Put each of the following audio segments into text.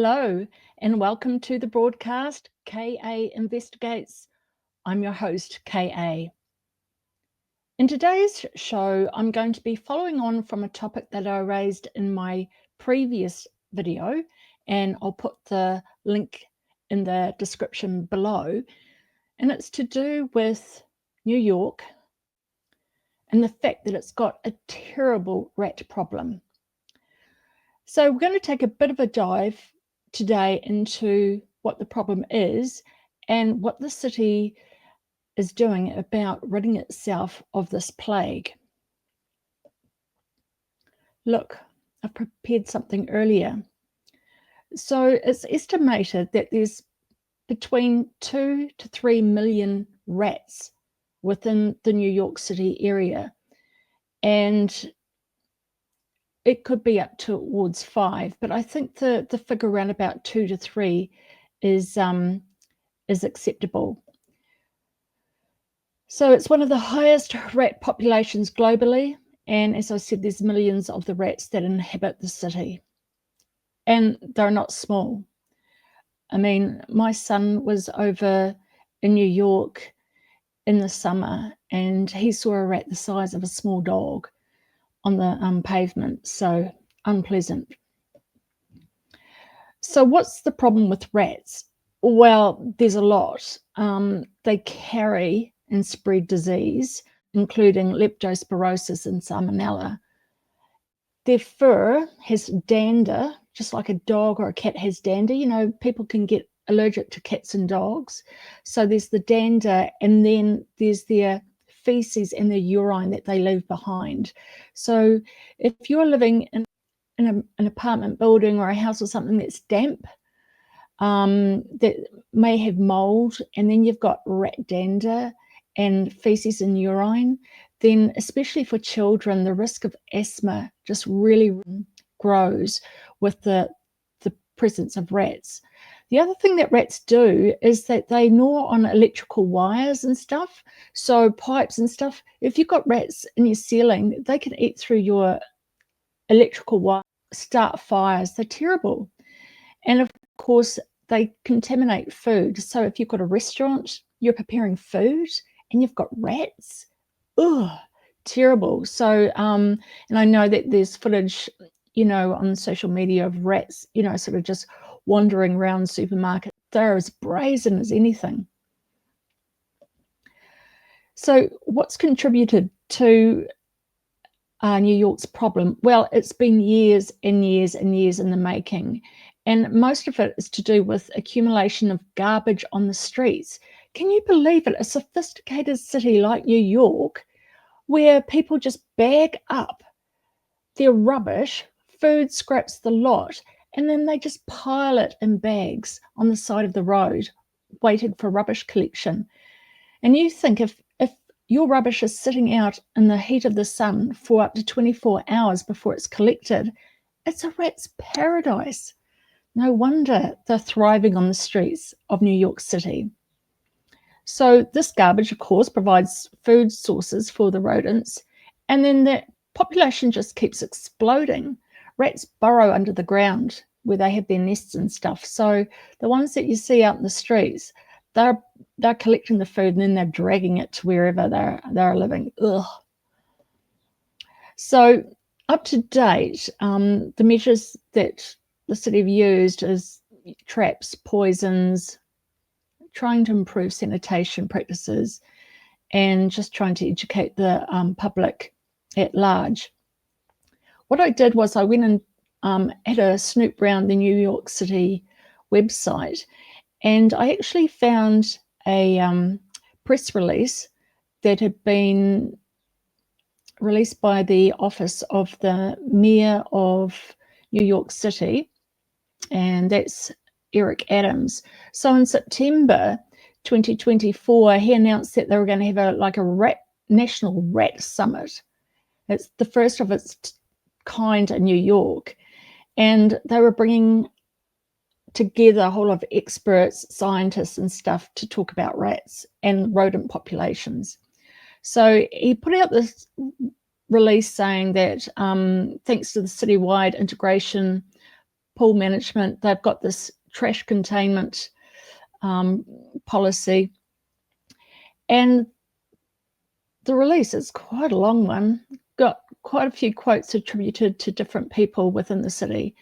Hello and welcome to the broadcast KA Investigates. I'm your host, KA. In today's show, I'm going to be following on from a topic that I raised in my previous video, and I'll put the link in the description below. And it's to do with New York and the fact that it's got a terrible rat problem. So we're going to take a bit of a dive today into what the problem is and what the city is doing about ridding itself of this plague. Look, I've prepared something earlier. So it's estimated that there's between 2 to 3 million rats within the New York City area, and it could be up towards 5, but I think the figure around about 2 to 3 is acceptable. So it's one of the highest rat populations globally, and as I said, there's millions of the rats that inhabit the city, and they're not small. I mean, my son was over in New York in the summer, and he saw a rat the size of a small dog on the pavement, so unpleasant. So what's the problem with rats? Well, there's a lot. They carry and spread disease, including leptospirosis and salmonella. Their fur has dander, just like a dog or a cat has dander. You know, people can get allergic to cats and dogs. So there's the dander, and then there's their feces and their urine that they leave behind. So if you're living in an apartment building or a house or something that's damp, that may have mold, and then you've got rat dander and feces and urine, then especially for children, the risk of asthma just really grows with the presence of rats. The other thing that rats do is that they gnaw on electrical wires and stuff, so pipes and stuff. If you've got rats in your ceiling, they can eat through your electrical wire, start fires. They're terrible. And of course, they contaminate food. So if you've got a restaurant, you're preparing food and you've got rats, terrible. So, and I know that there's footage, on social media of rats, sort of just wandering around supermarkets. They're as brazen as anything. So what's contributed to New York's problem? Well, it's been years and years and years in the making, and most of it is to do with accumulation of garbage on the streets. Can you believe it? A sophisticated city like New York, where people just bag up their rubbish, food scraps, the lot, and then they just pile it in bags on the side of the road, waiting for rubbish collection. And you think if your rubbish is sitting out in the heat of the sun for up to 24 hours before it's collected, it's a rat's paradise. No wonder they're thriving on the streets of New York City. So this garbage, of course, provides food sources for the rodents, and then the population just keeps exploding. Rats burrow under the ground where they have their nests and stuff. So the ones that you see out in the streets, they're collecting the food and then they're dragging it to wherever they're living. Ugh. So up to date, the measures that the city have used is traps, poisons, trying to improve sanitation practices, and just trying to educate the public at large. What I did was I went and had a snoop around the New York City website, and I actually found a press release that had been released by the office of the mayor of New York City, and that's Eric Adams. So in September 2024, he announced that they were going to have a national rat summit. It's the first of its kind in New York, and they were bringing together a whole lot of experts, scientists and stuff to talk about rats and rodent populations. So he put out this release saying that thanks to the citywide integration pool management. They've got this trash containment policy. And the release is quite a long one, got quite a few quotes attributed to different people within the city.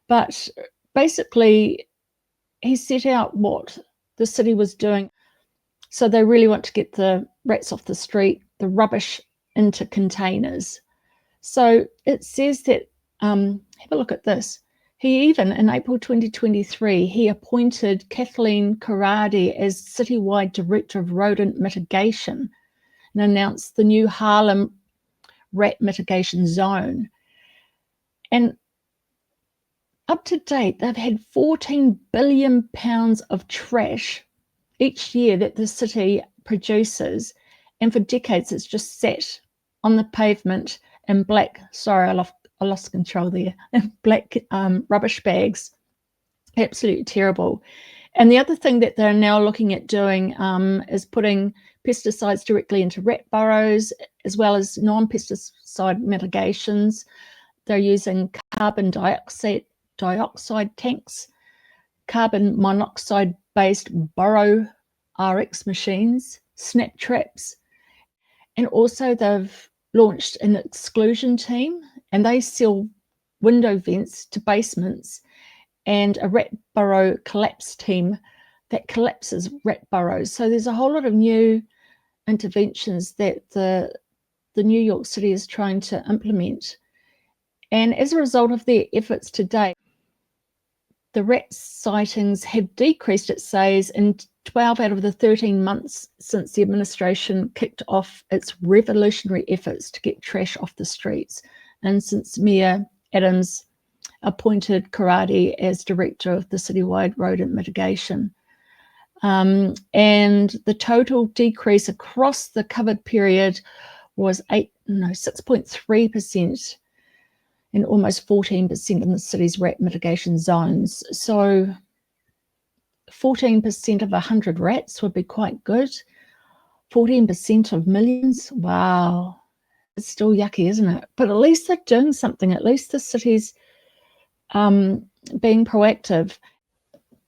But basically, he set out what the city was doing. So they really want to get the rats off the street, the rubbish into containers. So it says that, have a look at this. He even, in April 2023, he appointed Kathleen Karadi as citywide director of rodent mitigation and announced the new Harlem rat mitigation zone. And up to date, they've had 14 billion pounds of trash each year that the city produces. And for decades, it's just sat on the pavement in black, sorry, I lost control there, in black rubbish bags. Absolutely terrible. And the other thing that they're now looking at doing is putting pesticides directly into rat burrows, as well as non-pesticide mitigations. They're using carbon dioxide tanks, carbon monoxide-based burrow RX machines, snap traps, and also they've launched an exclusion team, and they seal window vents to basements, and a rat burrow collapse team that collapses rat burrows. So there's a whole lot of new interventions that the New York City is trying to implement. And as a result of their efforts to date, the rat sightings have decreased, it says, in 12 out of the 13 months since the administration kicked off its revolutionary efforts to get trash off the streets, and since Mayor Adams appointed Karadi as director of the citywide rodent mitigation. And the total decrease across the covered period was 6.3%. And almost 14% in the city's rat mitigation zones. So 14% of 100 rats would be quite good. 14% of millions, wow. It's still yucky, isn't it? But at least they're doing something. At least the city's being proactive.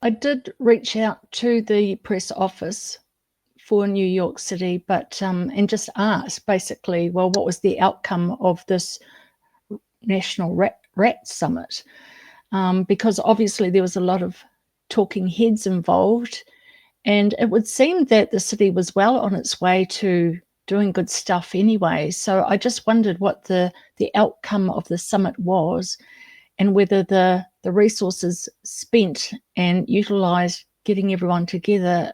I did reach out to the press office for New York City, but and just asked basically, well, what was the outcome of this National Rat Summit, because obviously there was a lot of talking heads involved, and it would seem that the city was well on its way to doing good stuff anyway. So I just wondered what the outcome of the summit was, and whether the resources spent and utilised getting everyone together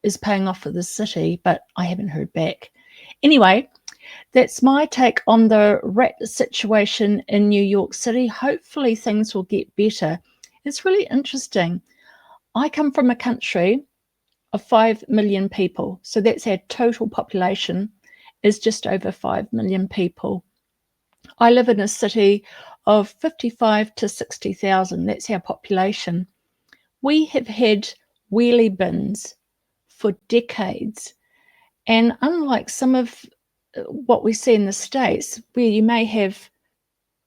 is paying off for the city, but I haven't heard back. Anyway, that's my take on the rat situation in New York City. Hopefully things will get better. It's really interesting. I come from a country of 5 million people. So that's our total population is just over 5 million people. I live in a city of 55 to 60,000. That's our population. We have had wheelie bins for decades. And unlike some of what we see in the States, where you may have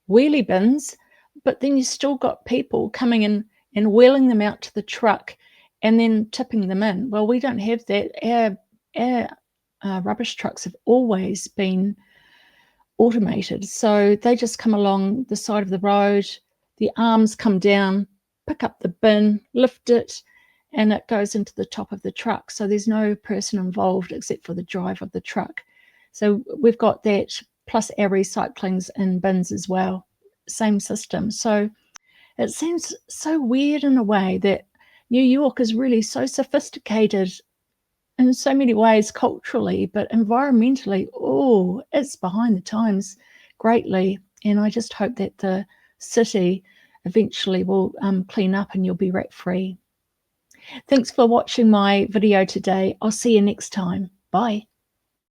wheelie bins, but then you still got people coming in and wheeling them out to the truck and then tipping them in. Well, we don't have that. Our rubbish trucks have always been automated. So they just come along the side of the road, the arms come down, pick up the bin, lift it, and it goes into the top of the truck. So there's no person involved except for the driver of the truck. So we've got that, plus our recyclings in bins as well, same system. So it seems so weird in a way that New York is really so sophisticated in so many ways culturally, but environmentally, it's behind the times greatly. And I just hope that the city eventually will clean up and you'll be rat-free. Thanks for watching my video today. I'll see you next time. Bye.